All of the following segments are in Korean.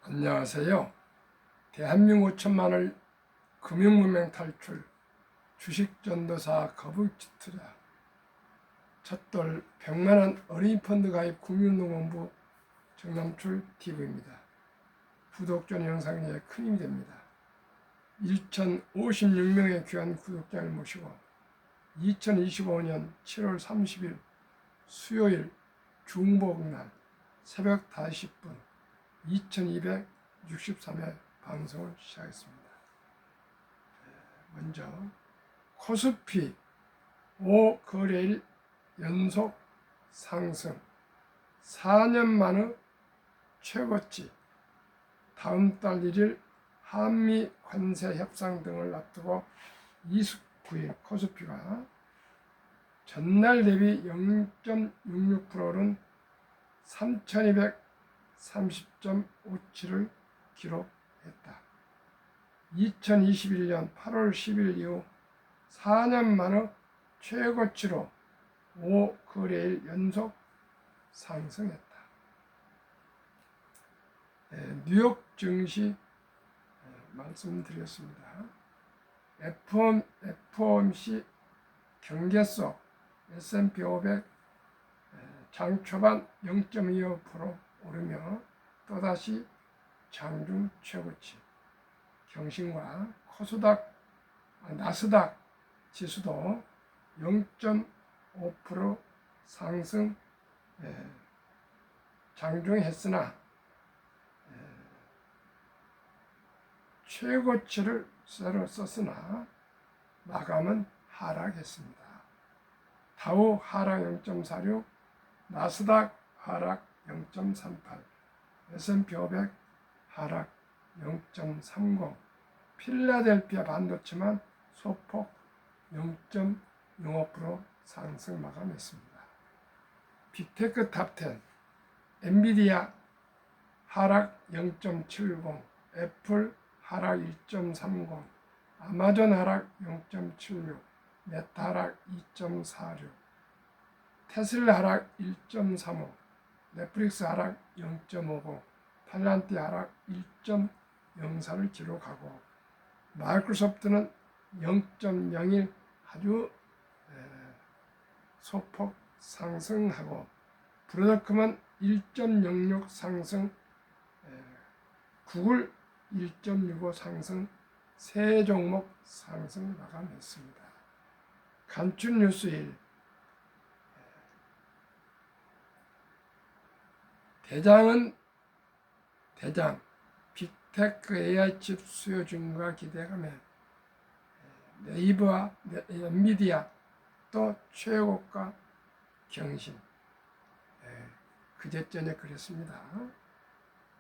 안녕하세요. 대한민국 5천만을 금융문명 탈출, 주식전도사 거북지 투자, 첫돌 100만원 어린이 펀드 가입 국민운동본부 정남출 TV입니다. 구독 전 영상에 큰 힘이 됩니다. 1056명의 귀한 구독자를 모시고 2025년 7월 30일 수요일 중복날 새벽 5시 10분 2263회 방송을 시작했습니다. 먼저 코스피 5거래일 연속 상승 4년 만의 최고치, 다음 달 1일 한미 관세 협상 등을 앞두고 29일 코스피가 전날 대비 0.66% 오른 3230.57을 기록했다. 2021년 8월 10일 이후 4년 만의 최고치로 5거래일 연속 상승했다. 뉴욕 증시 말씀드렸습니다. FOMC 경계 속 S&P 500 장 초반 0.25% 오르며 또다시 장중 최고치, 경신과 나스닥 지수도 0.5% 상승 장중했으나 최고치를 새로 썼으나 마감은 하락했습니다. 다우 하락 0.46, 나스닥 하락 0.38, S&P 500 하락 0.30, 필라델피아 반도체만 소폭 0.05% 상승 마감했습니다. 빅테크 탑10, 엔비디아 하락 0.70, 애플 하락 1.30, 아마존 하락 0.76, 메타 하락 2.46, 테슬라 하락 1.35, 넷플릭스 하락 0.50, 팔란티 하락 1.04를 기록하고 마이크로소프트는 0.01 아주 소폭 상승하고 브로드컴은 1.06 상승, 구글 1.65 상승, 세 종목 상승 마감했습니다. 간추 뉴스 1, 대장 빅테크 AI 칩 수요 증가 기대감에 네이버와 엔비디아 또 최고가 경신, 그제 전에 그랬습니다.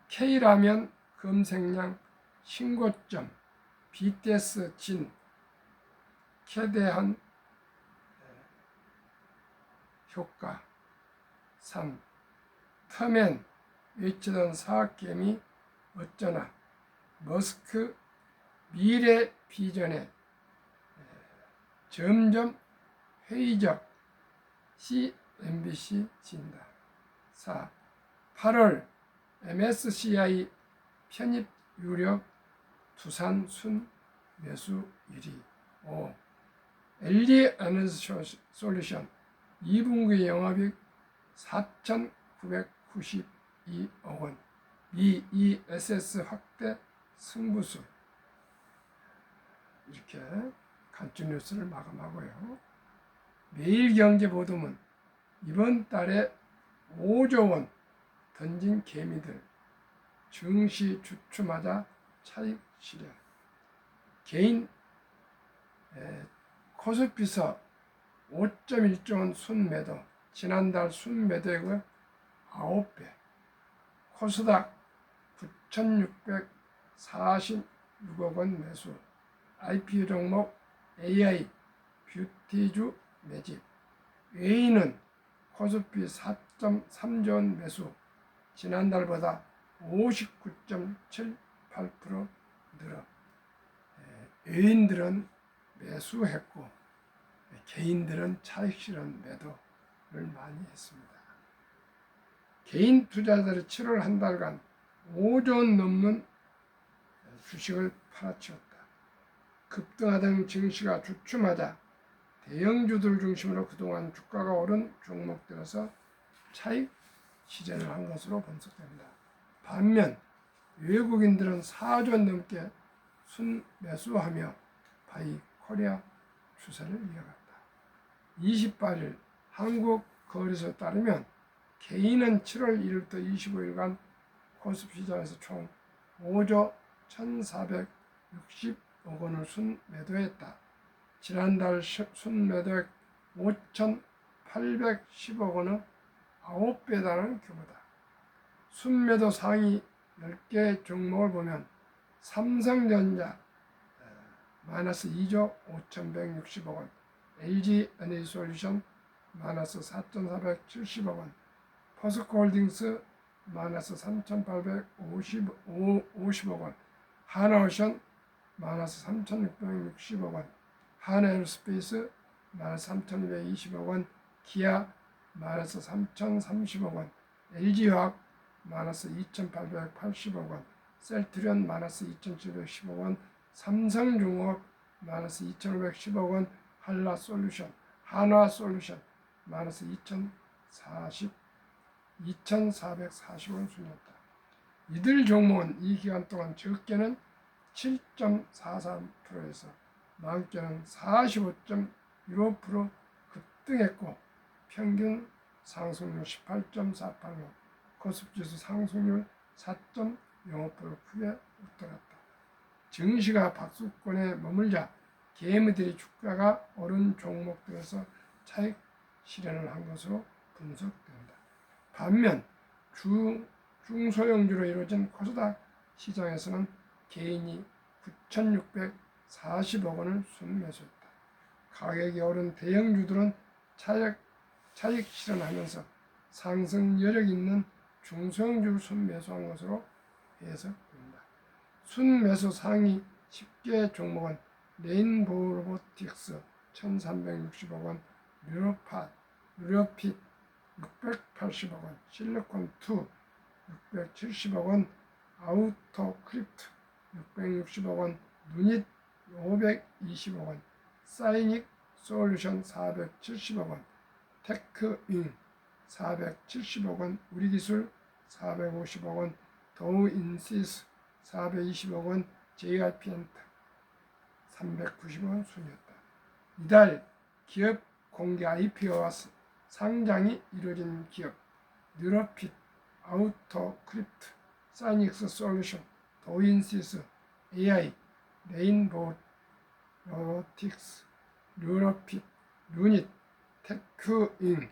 K라면 검색량 신고점, BTS 진 캐대한 효과, 3. 터맨 외치던 사학개미 어쩌나, 머스크 미래 비전에 점점 회의적, CNBC 진다. 4. 8월 MSCI 편입 유력 두산 순 매수 1위. 5. LG 에너지 솔루션 2분기 영업이익 4,992억 원, BESS 확대 승부수. 이렇게 간추 뉴스를 마감하고요. 매일경제보도문 이번 달에 5조 원 던진 개미들, 증시 주춤하자 차익 실현. 개인 코스피서 5.1조 원 순매도, 지난달 순매도액의 9배. 코스닥 9,646억 원 매수. IPO 종목 AI 뷰티주 매집. 외인은 코스피 4.3조 원 매수, 지난달보다 59.78% 늘어. 외인들은 매수했고 개인들은 차익 실현 매도를 많이 했습니다. 개인 투자자들이 7월 한 달간 5조 넘는 주식을 팔아치웠다. 급등하던 증시가 주춤하자 대형주들 중심으로 그동안 주가가 오른 종목들에서 차익 실현을 한 것으로 분석됩니다. 반면 외국인들은 4조 넘게 순매수하며 바이코리아 추세를 이어갔다. 28일 한국 거래소에 따르면 개인은 7월 1일부터 25일간 코스피 시장에서 총 5조 1,460억 원을 순매도했다. 지난달 순매도액 5,810억 원은 9배 달하는 규모다. 순매도 상위 10개 종목을 보면 삼성전자 마이너스 2조 5,160억 원, LG에너지솔루션 마이너스 4,470억 원, 포스코홀딩스 마이너스 3,850억 원, 하나오션 마이너스 3,660억 원, 하나에어스페이스 마이너스 3,220억 원, 기아 마이너스 3,030억 원, LG화학 마이너스 2,880억 원, 셀트리온 마이너스 2,710억 원, 삼성중공업 마이너스 2,510억 원, 한화솔루션 마이너스 2,440원 순이었다. 이들 종목은 이 기간 동안 적게는 7.43%에서 많게는 45.15% 급등했고 평균 상승률 18.48%, 코스피지수 상승률 4.05% 크게 웃돌았다. 증시가 박수권에 머물자 개미들이 주가가 오른 종목들에서 차익 실현을 한 것으로 분석된다. 반면 중소형주로 이루어진 코스닥 시장에서는 개인이 9,640억 원을 순매수했다. 가격이 오른 대형주들은 차익 실현하면서 상승 여력 있는 중소형주를 순매수한 것으로 해석됩니다. 순매수 상위 10개 종목은 레인보우 로보틱스 1,360억 원, 뉴로핏 680억 원, 실리콘2 670억 원, 아우토크립트 660억 원, 누닛 520억 원, 사이닉 솔루션 470억 원, 테크윙 470억 원, 우리기술 450억 원, 도우인시스 420억 원, JRP엔트 390억 원 순이었다. 이달 기업 공개 IPO와 상장이 이루어진 기업 뉴로핏, 아우토크립트, 사이닉스 솔루션, 도인시스, AI, 레인보우 로보틱스, 뉴로핏, 누닛, 테크잉,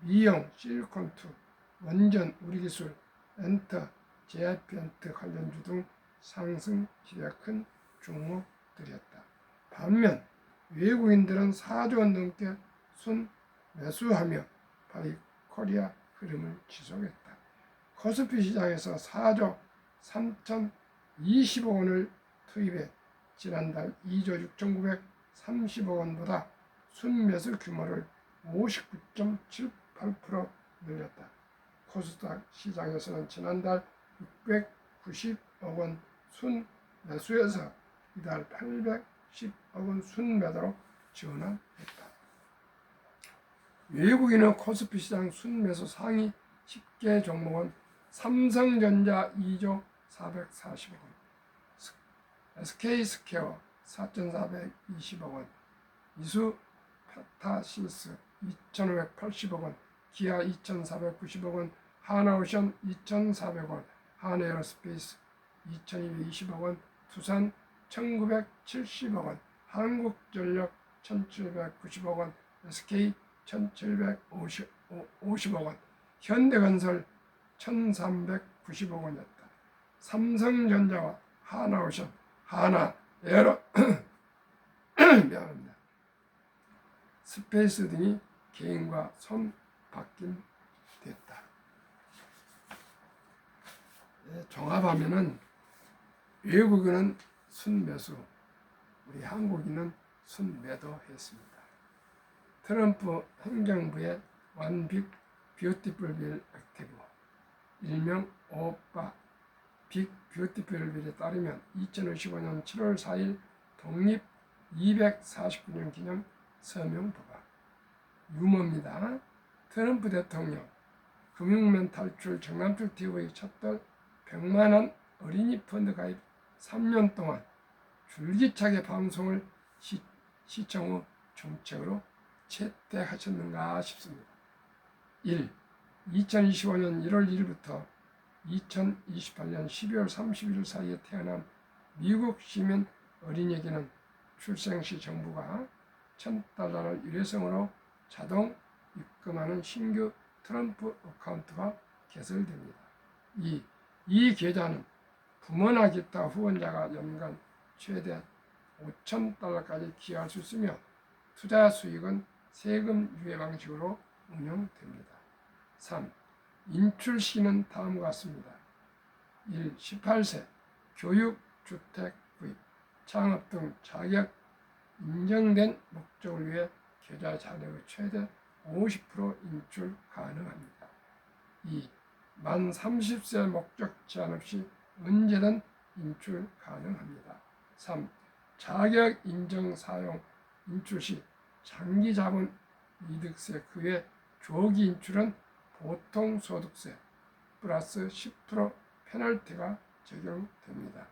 미용, 실리콘2, 원전, 우리기술, 엔터, JRP엔트 관련주 등 상승 기대가 큰 종목들이었다. 반면 외국인들은 4조 원 넘게 순매수하며 바이코리아 흐름을 지속했다. 코스피 시장에서 4조 3,020억 원을 투입해 지난달 2조 6,930억 원보다 순매수 규모를 59.78% 늘렸다. 코스닥 시장에서는 지난달 690억 원 순매수에서 이달 810억 원 순매도로 전환했다. 외국인은 코스피 시장 순매수 상위 10개 종목은 삼성전자 2조 440억 원, SK스퀘어 4,420억 원, 이수파타시스 2,580억 원, 기아 2,490억 원, 하나오션 2,400억 원, 한에어스페이스 2,220억 원, 두산 1,970억 원, 한국전력 1,790억 원, SK 1,750억 원, 현대건설 1,390억 원이었다. 삼성전자와 하나오션, 하나에어로 미안합니다. 스페이스 등이 개인과 손바뀜 됐다. 종합하면은 외국인은 순매수, 우리 한국인은 순매도했습니다. 트럼프 행정부의 완빅 뷰티풀 빌 액티브, 일명 오빠 빅 뷰티풀빌에 따르면 2055년 7월 4일 독립 249년 기념 서명 법안. 유머입니다. 트럼프 대통령 금융면 탈출 정남출 TV 첫돌 100만원 어린이 펀드 가입 3년 동안 줄기차게 방송을 시청 후 정책으로 채택하셨는가 싶습니다. 1. 2025년 1월 1일부터 2028년 12월 30일 사이에 태어난 미국 시민 어린이에게는 출생 시 정부가 $1,000를 일회성으로 자동 입금하는 신규 트럼프 어카운트가 개설됩니다. 2. 이 계좌는 부모나 기타 후원자가 연간 최대 $5,000까지 기여할 수 있으며 투자 수익은 세금 유예 방식으로 운영됩니다. 3. 인출 시는 다음과 같습니다. 1. 18세 교육, 주택 구입, 창업 등 자격 인정된 목적을 위해 계좌 잔액의 최대 50% 인출 가능합니다. 2. 만 30세 목적 제한 없이 언제든 인출 가능합니다. 3. 자격 인정 사용 인출 시 장기 자본 이득세 그 외 조기 인출은 보통 소득세 플러스 10% 페널티가 적용됩니다.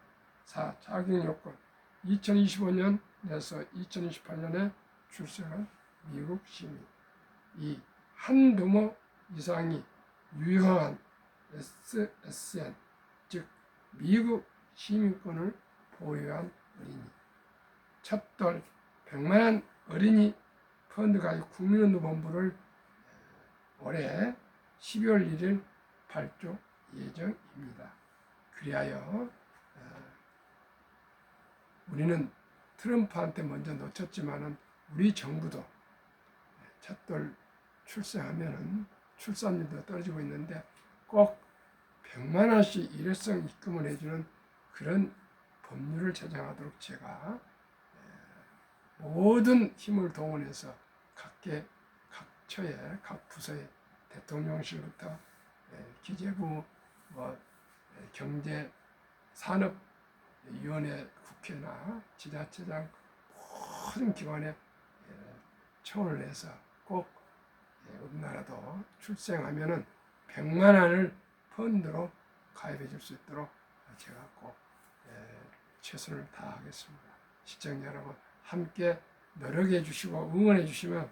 4. 자격 요건 2025년에서 2028년에 출생한 미국 시민. 2. 한부모 이상이 유효한 SSN 즉 미국 시민권을 보유한 어린이. 첫돌 100만원 어린이 펀드 가입 국민운동본부를 올해 12월 1일 발족 예정입니다. 그리하여 우리는 트럼프한테 먼저 놓쳤지만은 우리 정부도 첫돌 출생하면은 출산율도 떨어지고 있는데 꼭 100만 원씩 일회성 입금을 해주는 그런 법률을 제정하도록 제가 모든 힘을 동원해서 각 처에 각 부서에 대통령실부터 기재부 경제 산업위원회 국회나 지자체장 모든 기관에 청원을 해서 꼭 우리나라도 출생하면은 100만 원을 펀드로 가입해 줄 수 있도록 제가 꼭 최선을 다하겠습니다. 시청자 여러분 함께 노력해 주시고 응원해 주시면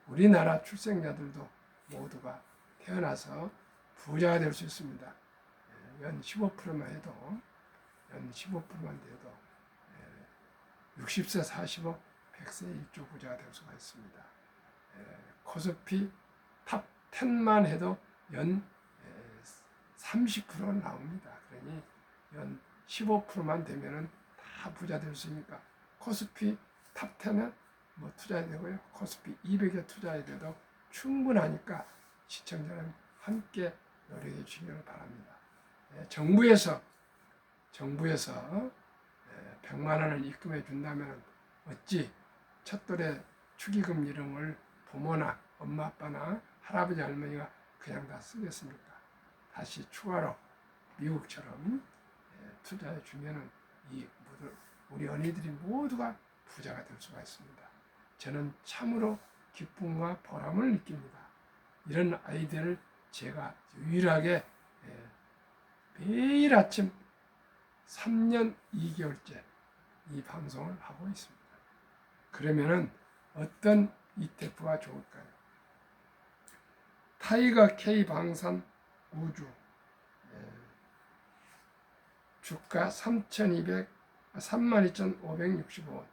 우리나라 출생자들도 모두가 태어나서 부자가 될 수 있습니다. 연 15%만 해도 연 15%만 돼도 60세, 45, 100세 1조 부자가 될 수가 있습니다. 코스피 탑 10만 해도 연 30% 나옵니다. 그러니 연 15%만 되면은 다 부자 될 수 있으니까 코스피 탑 10에 뭐 투자해야 되고요. 코스피 200에 투자해야 돼도 충분하니까 시청자는 함께 노력해 주시기를 바랍니다. 정부에서 100만 원을 입금해 준다면 어찌 첫돌의 축의금 이름을 부모나 엄마 아빠나 할아버지 할머니가 그냥 다 쓰겠습니까? 다시 추가로 미국처럼 투자해 주면은 우리 어린이들이 모두가 부자가 될 수가 있습니다. 저는 참으로 기쁨과 보람을 느낍니다. 이런 아이들을 제가 유일하게 매일 아침 3년 2개월째 이 방송을 하고 있습니다. 그러면은 어떤 ETF가 좋을까요? 타이거 K 방산 우주 주가 32,565원,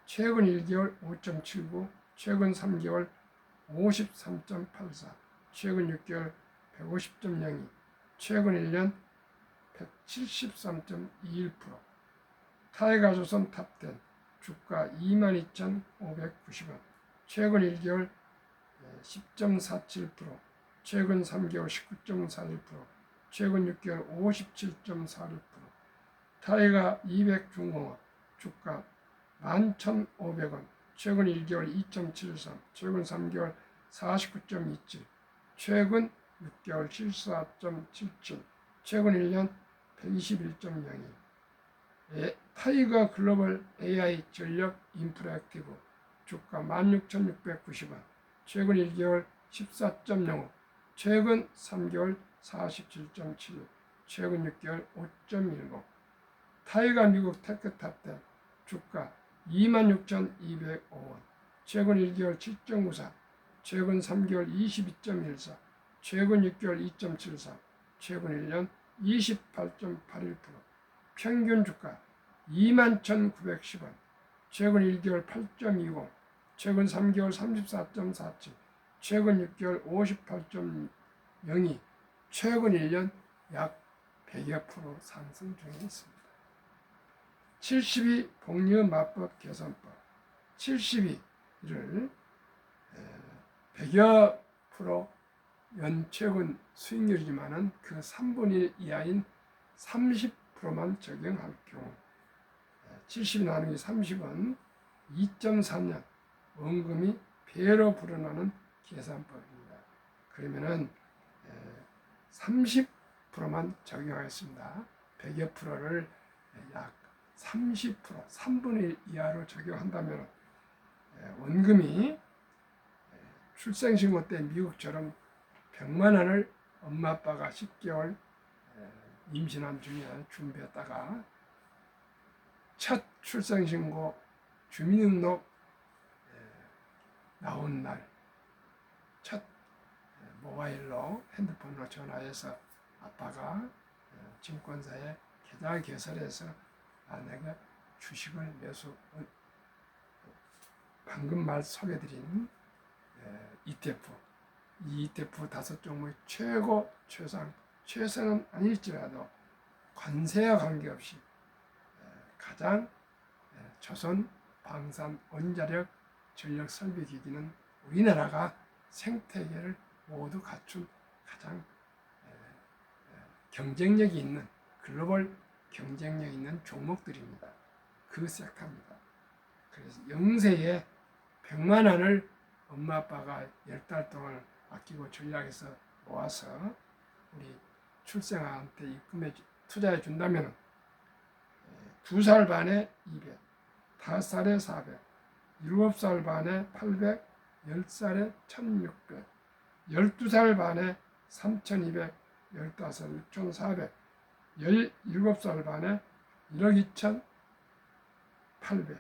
최근 1개월 5.79, 최근 3개월 53.84, 최근 6개월 150.02, 최근 1년 173.21%. 타이거조선 탑10 주가 22,590원, 최근 1개월 10.47%, 최근 3개월 19.41%, 최근 6개월 57.46%. 타이거 200 중공업 주가 11,500원, 최근 1개월 2.73, 최근 3개월 49.27, 최근 6개월 74.77, 최근 1년 121.02. 타이거 글로벌 AI 전력 인프라액티브 주가 16,690원, 최근 1개월 14.05, 최근 3개월 47.76, 최근 6개월 5.10. 타이거 미국 테크탑10 주가 26,205원, 최근 1개월 7.94, 최근 3개월 22.14, 최근 6개월 2.74, 최근 1년 28.81%, 평균 주가 21,910원, 최근 1개월 8.20, 최근 3개월 34.47, 최근 6개월 58.02, 최근 1년 약 100여 % 상승 중에 있습니다. 72 복리의 마법 개선법 72를 100여 % 연최근 수익률이지만은 그 3분의 1 이하인 30%만 적용할 경우 70 나누기 30은 2.3년 원금이 배로 불어나는 계산법입니다. 그러면은 30%만 적용하겠습니다. 100여 %를 약 30%, 3분의 1 이하로 적용한다면 원금이 출생신고 때 미국처럼 100만 원을 엄마 아빠가 10개월 임신한 중에 준비했다가 첫 출생신고 주민등록 나온 날 첫 모바일로 핸드폰으로 전화해서 아빠가 증권사에 계좌 개설해서 내가 주식을 매수 방금 말 소개드린 ETF 이 ETF 5종목의 최고 최상은 아닐지라도 관세와 관계없이 가장 조선 방산 원자력 전력 설비 기기는 우리나라가 생태계를 모두 갖춘 가장 경쟁력이 있는 글로벌 경쟁력 있는 종목들입니다. 그 섹터입니다. 그래서 영세에 100만 원을 엄마 아빠가 10달 동안 아끼고 전략해서 모아서 우리 출생아한테 입금해 투자해 준다면 2살 반에 200, 5살에 400, 7살 반에 800, 10살에 1600, 12살 반에 3200, 15살 6400, 17살 반에 1억 2800,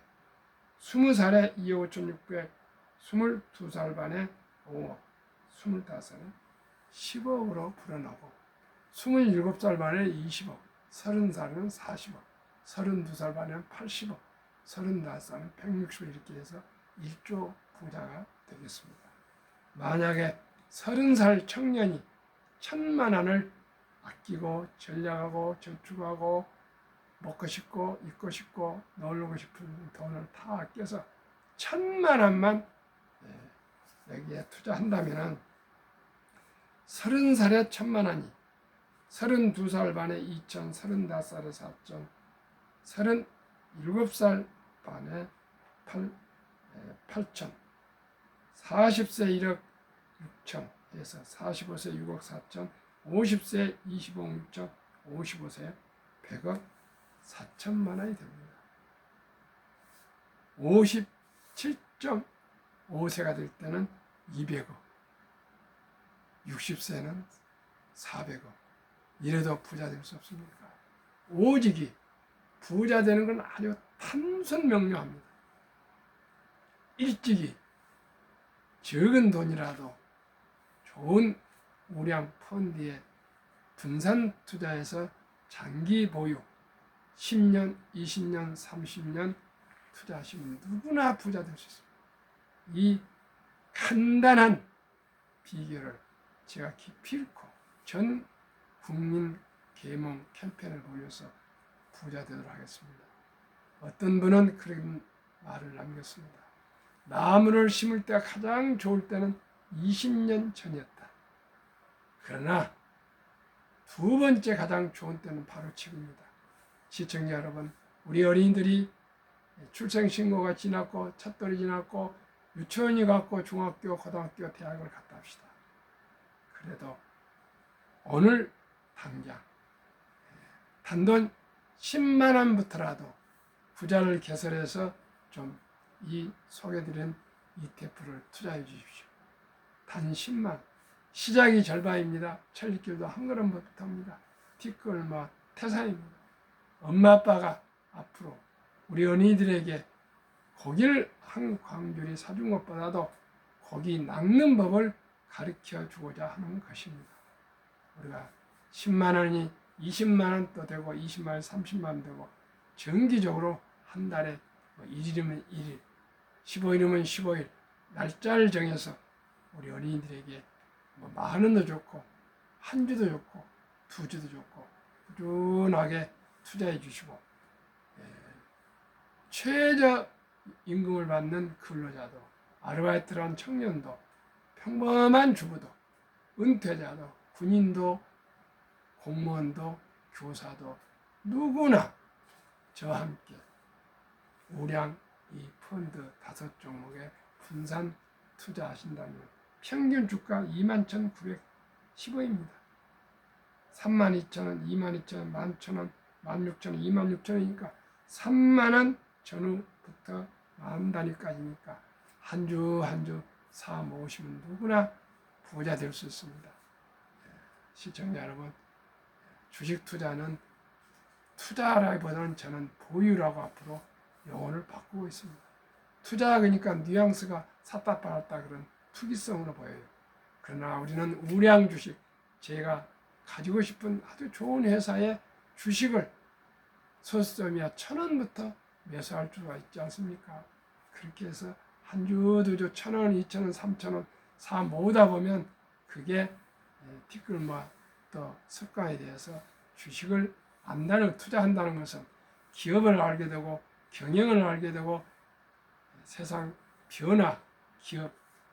20살에 2억 5600, 22살 반에 5억, 25살에 10억으로 불어나고 27살 반에 20억, 30살은 40억, 32살 반에는 80억, 35살은 160억 이렇게 해서 1조 부자가 되겠습니다. 만약에 30살 청년이 1,000만 원을 아끼고 전략하고 저축하고 먹고 싶고 입고 싶고 놀고 싶은 돈을 다 아껴서 1,000만 원만 여기에 투자한다면 30살에 1,000만 원이 32살 반에 2천, 35살에 4천, 37살 반에 8천, 40세 1억 6천 해서 45세 6억 4천, 50세 25억 6천, 55세 100억 4천만 원이 됩니다. 57.5세가 될 때는 200억, 60세는 400억. 이래도 부자 될 수 없습니까? 오직이 부자 되는 건 아주 단순 명료합니다. 일찍이 적은 돈이라도 좋은 우량 펀드에 분산 투자해서 장기 보유 10년, 20년, 30년 투자하시면 누구나 부자 될 수 있습니다. 이 간단한 비결을 제가 기필코 전 국민 계몽 캠페인을 돌려서 부자 되도록 하겠습니다. 어떤 분은 그런 말을 남겼습니다. 나무를 심을 때가 가장 좋을 때는 20년 전이었다. 그러나 두 번째 가장 좋은 때는 바로 지금입니다. 시청자 여러분, 우리 어린이들이 출생신고가 지났고 찻돌이 지났고 유치원이 갔고 중학교, 고등학교, 대학을 갔다 합시다. 그래도 오늘 당장 단돈 10만 원부터라도 부자를 개설해서 좀 이 소개드린 ETF를 투자해 주십시오. 단 10만 원. 시작이 절반입니다. 천리길도 한 걸음부터입니다. 티끌 태산입니다. 엄마 아빠가 앞으로 우리 어린이들에게 고기를 한 광줄이 사준 것보다도 고기 낚는 법을 가르쳐 주고자 하는 것입니다. 우리가 10만 원이 20만 원도 되고 20만 원, 30만 원 되고 정기적으로 한 달에 1일이면 1일, 15일이면 15일 날짜를 정해서 우리 어린이들에게 만 원도 좋고 한 주도 좋고 두 주도 좋고 꾸준하게 투자해 주시고 최저 임금을 받는 근로자도 아르바이트란 청년도 평범한 주부도 은퇴자도 군인도 공무원도 교사도 누구나 저와 함께 우량 이 펀드 5종목에 분산 투자하신다면 평균 주가 21,910원입니다. 32,000원, 22,000원, 11,000원, 16,000원, 26,000원이니까 3만원 전후부터 만 단위까지니까 한 주 한 주 사 모으시면 누구나 부자 될 수 있습니다. 시청자 여러분, 주식 투자는 투자라기보다는 저는 보유라고 앞으로 용어를 바꾸고 있습니다. 투자 그러니까 뉘앙스가 샀다 팔았다 그런 투기성으로 보여요. 그러나 우리는 우량 주식, 제가 가지고 싶은 아주 좋은 회사의 주식을 소수점이야 1,000원부터 매수할 수가 있지 않습니까? 그렇게 해서 한 주, 두 주, 1,000원, 2,000원, 3,000원 사 모으다 보면 그게 티끌마 또 습관에 대해서 주식을 안다는 투자한다는 것은 기업을 알게 되고 경영을 알게 되고 세상 변화, 기업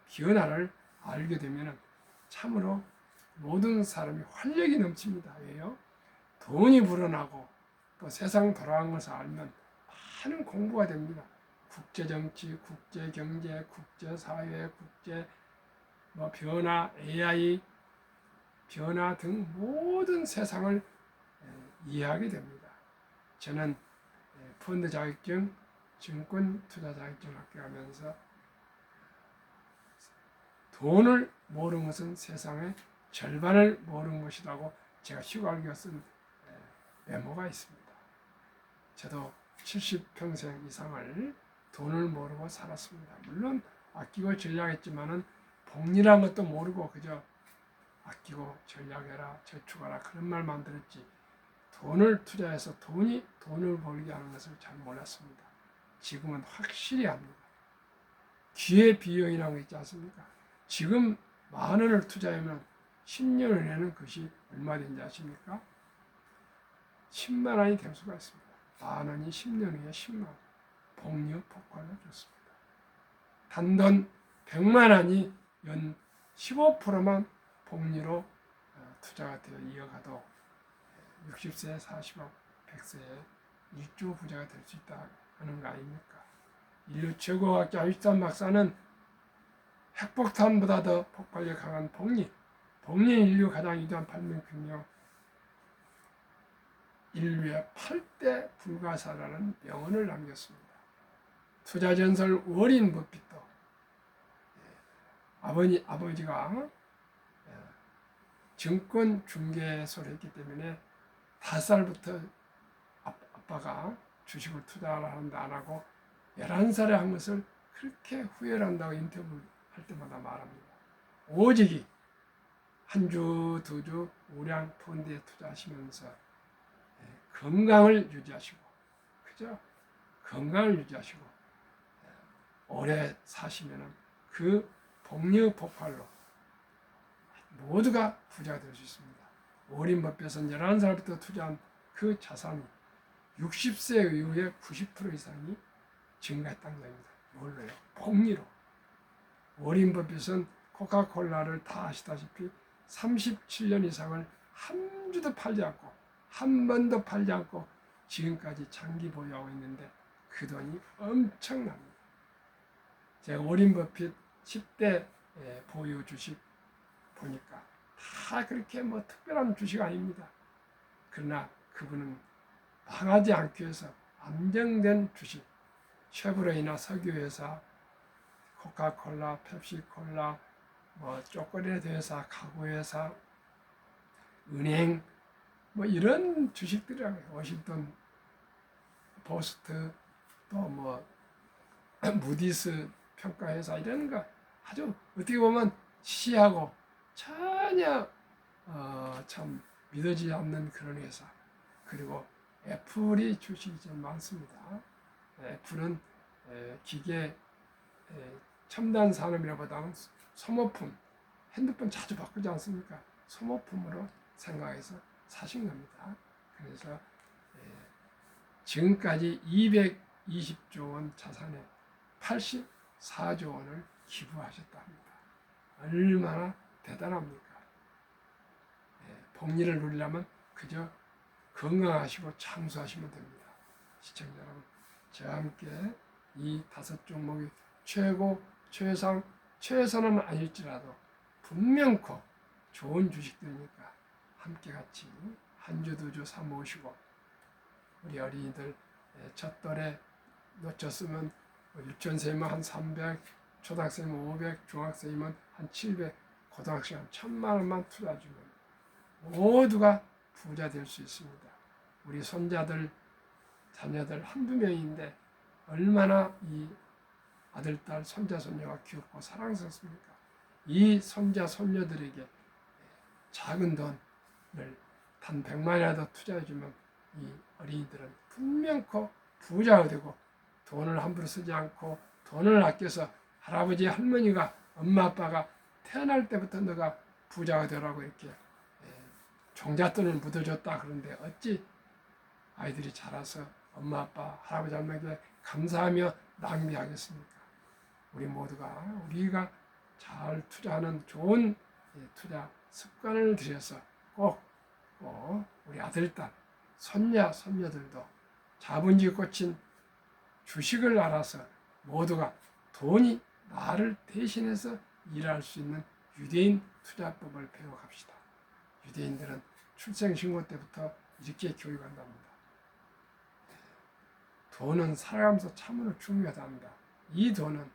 변화를 알게 되면 참으로 모든 사람이 활력이 넘칩니다. 왜요? 돈이 불어나고 또 세상 돌아가는 것을 알면 많은 공부가 됩니다. 국제정치, 국제경제, 국제사회, 국제 변화, AI 변화 등 모든 세상을 이해하게 됩니다. 저는 펀드 자격증, 증권 투자 자격증을 합격하면서 돈을 모르는 것은 세상의 절반을 모르는 것이라고 제가 휴가기가 쓴 메모가 있습니다. 저도 70평생 이상을 돈을 모르고 살았습니다. 물론 아끼고 전략했지만은 복리란 것도 모르고 그저 아끼고 전략해라, 저축하라 그런 말만 들었지 돈을 투자해서 돈을 벌게 하는 것을 잘 몰랐습니다. 지금은 확실히 압니다. 기회 비용이라는 거 있지 않습니까? 지금 10,000원을 투자하면 10년 후에는 그것이 얼마 되는지 아십니까? 10만 원이 될 수가 있습니다. 10,000원이 10년 후에 10만 원. 복리 폭발로 좋습니다. 단돈 100만 원이 연 15%만 복리로 투자가 되어 이어가도 60세, 40억, 100세에 일조 부자가 될 수 있다 하는 거 아닙니까? 인류 최고학자 아인슈타인 박사는 핵폭탄보다 더 폭발력 강한 복리 인류 가장 위대한 발명품이요. 인류의 8대 불가사라는 명언을 남겼습니다. 투자전설 워린 버핏도 아버지가 증권 중개소를 했기 때문에 5살부터 아빠가 주식을 투자를 하는데 안 하고 11살에 한 것을 그렇게 후회를 한다고 인터뷰를 할 때마다 말합니다. 오직이 한 주, 두 주 우량 펀드에 투자하시면서 건강을 유지하시고, 그죠? 건강을 유지하시고, 오래 사시면은 그 복리 폭발로 모두가 부자가 될 수 있습니다. 워린 버핏은 11살부터 투자한 그 자산이 60세 이후에 90% 이상이 증가했다는 겁니다. 뭘로요? 복리로. 워린 버핏은 코카콜라를 다 아시다시피 37년 이상을 한 주도 팔지 않고 한 번도 팔지 않고 지금까지 장기 보유하고 있는데 그 돈이 엄청납니다. 제가 워린 버핏 10대 보유 주식 보니까 다 그렇게 특별한 주식 아닙니다. 그러나 그분은 망하지 않기 위해서 안정된 주식, 쉐보레이나 석유회사, 코카콜라, 펩시콜라, 뭐 초콜릿 회사, 가구 회사, 은행, 뭐 이런 주식들이라고요. 워싱턴 포스트, 또 뭐 무디스 평가회사 이런 거 아주 어떻게 보면 시시하고 전혀 참 믿어지지 않는 그런 회사. 그리고 애플이 주식이 좀 많습니다. 애플은 기계 첨단 산업이라보다는 소모품, 핸드폰 자주 바꾸지 않습니까? 소모품으로 생각해서 사신 겁니다. 그래서 지금까지 220조 원 자산에 84조 원을 기부하셨다 합니다. 얼마나 대단합니까? 복리를 누리려면 그저 건강하시고 장수하시면 됩니다. 시청자 여러분, 저와 함께 이 5 종목이 최고, 최상, 최선은 아닐지라도 분명코 좋은 주식들이니까 함께 같이 한 주, 2주 사 모으시고 우리 어린이들 첫 돌에 놓쳤으면 유치원생이면 한 300, 초등학생이면 500, 중학생이면 한 700, 고등학생이면 1000만 원만 투자해 주면 모두가 부자 될 수 있습니다. 우리 손자들, 자녀들 한두 명인데 얼마나 이 아들, 딸, 손자, 손녀가 귀엽고 사랑스럽습니까? 이 손자, 손녀들에게 작은 돈을 단 100만이라도 투자해주면 이 어린이들은 분명코 부자가 되고 돈을 함부로 쓰지 않고 돈을 아껴서 할아버지, 할머니가, 엄마, 아빠가 태어날 때부터 너가 부자가 되라고 이렇게 종잣돈을 묻어줬다 그런데 어찌 아이들이 자라서 엄마, 아빠, 할아버지, 할머니에게 감사하며 낭비하겠습니까? 우리 모두가 우리가 잘 투자하는 좋은 투자 습관을 들여서 꼭 우리 아들, 딸, 손녀, 손녀들도 자본주의 꽂힌 주식을 알아서 모두가 돈이 나를 대신해서 일할 수 있는 유대인 투자법을 배워갑시다. 유대인들은 출생신고 때부터 이렇게 교육한답니다. 돈은 살아가면서 참으로 중요하답니다. 이 돈은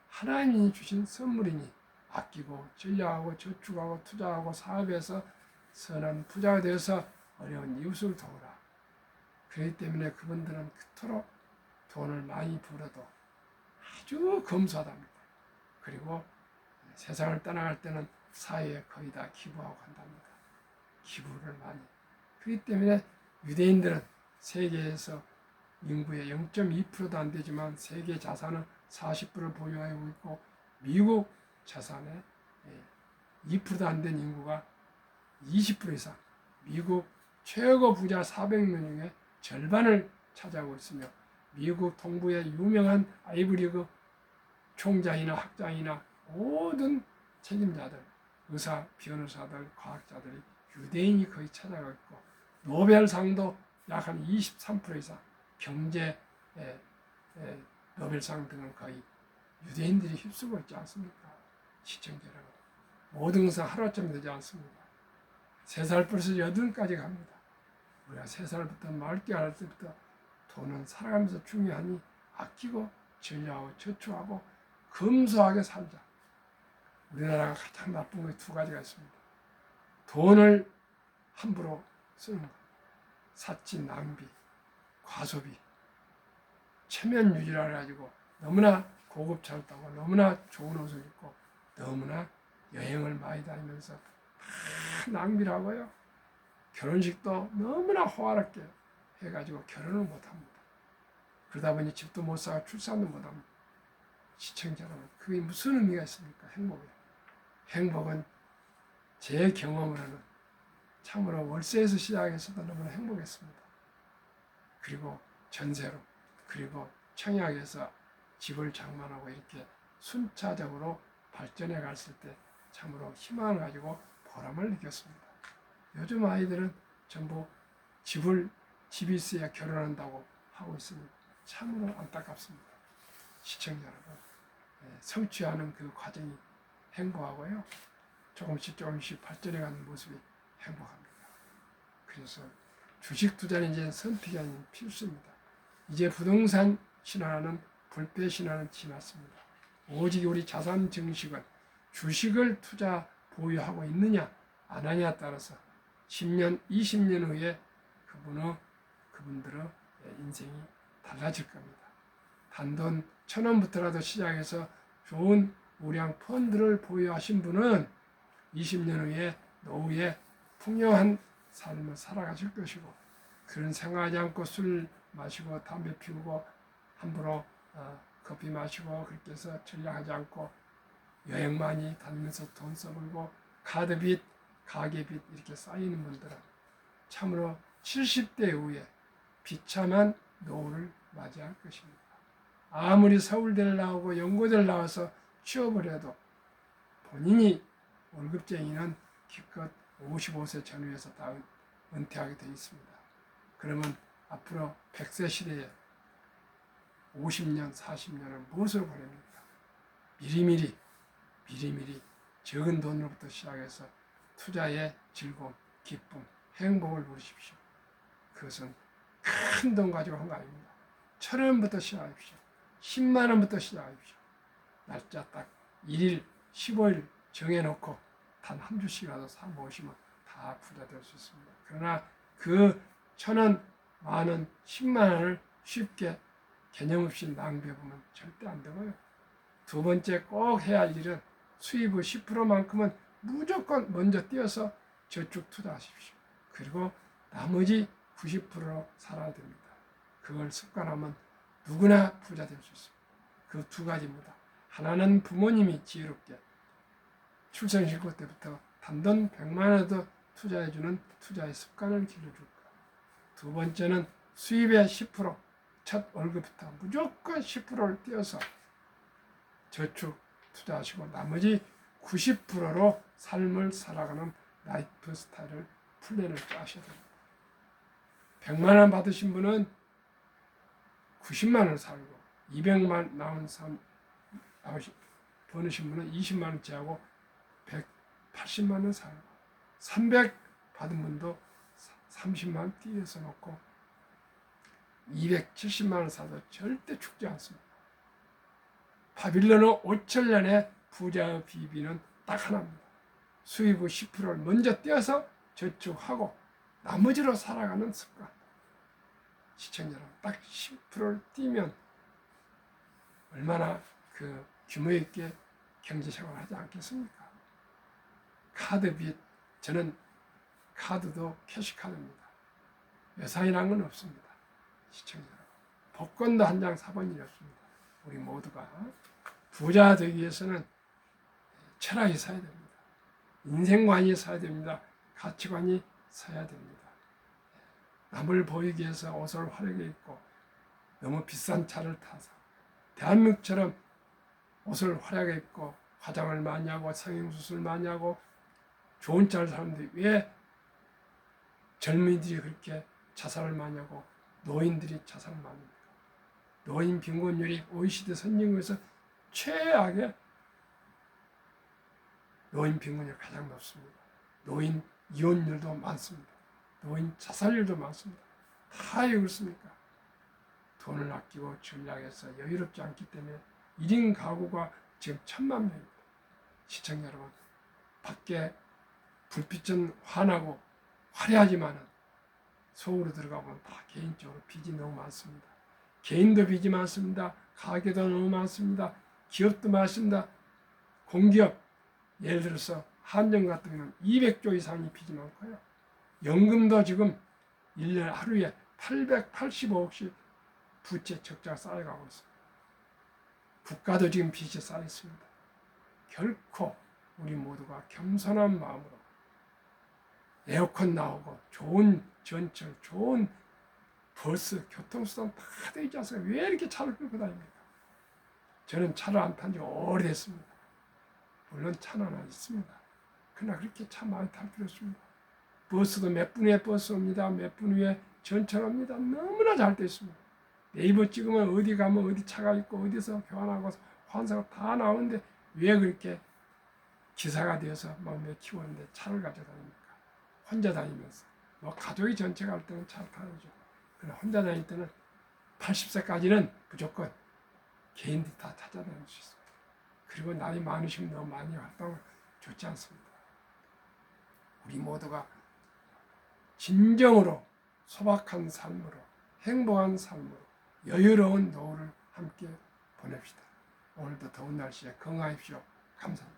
하나님이 주신 선물이니 아끼고 전략하고 저축하고 투자하고 사업해서 선한 부자가 되어서 어려운 이웃을 도우라. 그렇기 때문에 그분들은 그토록 돈을 많이 벌어도 아주 검소하답니다. 그리고 세상을 떠나갈 때는 사회에 거의 다 기부하고 간답니다. 기부를 많이. 그렇기 때문에 유대인들은 세계에서 인구의 0.2%도 안 되지만 세계 자산은 40%를 보유하고 있고 미국 자산의 2%도 안 된 인구가 20% 이상, 미국 최고 부자 400명 중에 절반을 차지하고 있으며 미국 동부의 유명한 아이브리그 총장이나 학장이나 모든 책임자들, 의사, 변호사들, 과학자들이 유대인이 거의 찾아가고 있고 노벨상도 약 한 23% 이상 경제 노벨상 등은 거의 유대인들이 휩쓰고 있지 않습니까? 시청자 여러분, 모든 것은 하루아침에 되지 않습니다. 3살 벌써 8까지 갑니다. 우리가 3살부터 말게 할 때부터 돈은 살아가면서 중요하니 아끼고 전략하고 저축하고 검소하게 살자. 우리나라가 가장 나쁜 게 2가지가 있습니다. 돈을 함부로 쓰는 것, 사치, 낭비, 과소비, 체면 유지를 해가지고 너무나 고급차를 타고 너무나 좋은 옷을 입고 너무나 여행을 많이 다니면서 다 낭비를 하고요. 결혼식도 너무나 호화롭게 해가지고 결혼을 못합니다. 그러다 보니 집도 못 사고 출산도 못합니다. 시청자 여러분, 그게 무슨 의미가 있습니까? 행복이요. 행복은 제 경험으로는 참으로 월세에서 시작해서도 너무나 행복했습니다. 그리고 전세로, 그리고 청약에서 집을 장만하고 이렇게 순차적으로 발전해 갔을 때 참으로 희망을 가지고 보람을 느꼈습니다. 요즘 아이들은 전부 집이 있어야 결혼한다고 하고 있으니 참으로 안타깝습니다. 시청자 여러분, 성취하는 그 과정이 행복하고요. 조금씩 발전해가는 모습이 행복합니다. 그래서 주식 투자는 이제 선택이 아닌 필수입니다. 이제 부동산 신화는 불패 신화는 지났습니다. 오직 우리 자산 증식은 주식을 투자 보유하고 있느냐 안 하냐에 따라서 10년, 20년 후에 그분들의 인생이 달라질 겁니다. 단돈 1,000원부터라도 시작해서 좋은 우량 펀드를 보유하신 분은 20년 후에 노후에 풍요한 삶을 살아가실 것이고, 그런 생각하지 않고 술 마시고 담배 피우고 함부로 커피 마시고 그렇게 해서 전략하지 않고 여행 많이 다니면서 돈 써버리고 카드빚, 가계빚 이렇게 쌓이는 분들은 참으로 70대 이후에 비참한 노후를 맞이할 것입니다. 아무리 서울대를 나오고 연고대를 나와서 취업을 해도 본인이 월급쟁이는 기껏 55세 전후에서 다 은퇴하게 되어 있습니다. 그러면 앞으로 100세 시대에 50년, 40년을 무엇으로 보냅니까? 미리미리 적은 돈으로부터 시작해서 투자의 즐거움, 기쁨, 행복을 누리십시오. 그것은 큰 돈 가지고 한 거 아닙니다. 1,000원부터 시작하십시오. 10만 원부터 시작하십시오. 날짜 딱 1일, 15일 정해놓고 단 한 주씩이라도 사 모으시면 다 부자 될 수 있습니다. 그러나 그 1,000원, 만원, 10만 원을 쉽게 개념 없이 낭비해보면 절대 안 되고요. 두 번째 꼭 해야 할 일은 수입의 10%만큼은 무조건 먼저 띄어서 저축 투자하십시오. 그리고 나머지 90%로 살아야 됩니다. 그걸 습관하면 누구나 부자 될 수 있습니다. 그 두 가지입니다. 하나는 부모님이 지혜롭게 출생신고 때부터 단돈 100만 원도 투자해주는 투자의 습관을 길러줄까. 두 번째는 수입의 10%, 첫 월급부터 무조건 10%를 띄어서 저축 투자하시고 나머지 90%로 삶을 살아가는 라이프 스타일을 플랜을 짜셔야 됩니다. 100만 원 받으신 분은 90만 원을 살고 200만 버으신 분은 20만 원째 하고 180만 원 살고 300 받은 분도 30만 원 띄어서 놓고 270만 원 사도 절대 죽지 않습니다. 바빌론의 5천년의 부자의 비비는 딱 하나입니다. 수입의 10%를 먼저 떼어서 저축하고 나머지로 살아가는 습관. 시청자 여러분, 딱 10%를 띄면 얼마나 그 규모 있게 경제생활을 하지 않겠습니까? 카드빚, 저는 카드도 캐시카드입니다. 외상이라는 건 없습니다. 시청자 여러분, 복권도 한 장 사본 일이 없습니다. 우리 모두가 부자 되기 위해서는 철학이 있어야 됩니다. 인생관이 있어야 됩니다. 가치관이 있어야 됩니다. 남을 보이기 위해서 옷을 화려하게 입고 너무 비싼 차를 타서 대한민국처럼 옷을 화려하게 입고 화장을 많이 하고 성형수술 많이 하고 좋은 차를 사는데 왜 젊은이들이 그렇게 자살을 많이 하고 노인들이 자살을 많이 합니까? 노인 빈곤율이 OECD 선진국에서 최악의 노인 빈곤율이 가장 높습니다. 노인 이혼율도 많습니다. 노인 자살률도 많습니다. 다 왜 그렇습니까? 돈을 아끼고 전략해서 여유롭지 않기 때문에 1인 가구가 지금 1,000만 명입니다. 시청자 여러분, 밖에 불빛은 환하고 화려하지만은 속으로 들어가보면 다 개인적으로 빚이 너무 많습니다. 개인도 빚이 많습니다. 가게도 너무 많습니다. 기업도 많습니다. 공기업, 예를 들어서 한정 같은 경우는 200조 이상이 빚이 많고요. 연금도 지금 1년 하루에 885억씩 부채 적자가 쌓여가고 있습니다. 국가도 지금 빚이 쌓여 있습니다. 결코 우리 모두가 겸손한 마음으로 에어컨 나오고 좋은 전철, 좋은 버스, 교통수단 다 되어 있지 않습니까? 왜 이렇게 차를 끌고 다닙니까? 저는 차를 안 탄 지 오래됐습니다. 물론 차는 하나 있습니다. 그러나 그렇게 차 많이 탈 필요 없습니다. 버스도 몇 분 후에 버스 옵니다. 몇 분 후에 전철 옵니다. 너무나 잘 되어 있습니다. 네이버 찍으면 어디 가면 어디 차가 있고 어디서 교환하고 환사가 다 나오는데 왜 그렇게 기사가 되어서 막 맥히고 있는데 차를 가져다닙니까? 혼자 다니면서. 뭐 가족이 전체가 할 때는 잘 다르죠. 그러나 혼자 다닐 때는 80세까지는 무조건 개인들이 다 찾아다닐 수 있습니다. 그리고 나이 많으시면 너무 많이 활동을 좋지 않습니다. 우리 모두가 진정으로 소박한 삶으로 행복한 삶으로 여유로운 노후를 함께 보냅시다. 오늘도 더운 날씨에 건강하십시오. 감사합니다.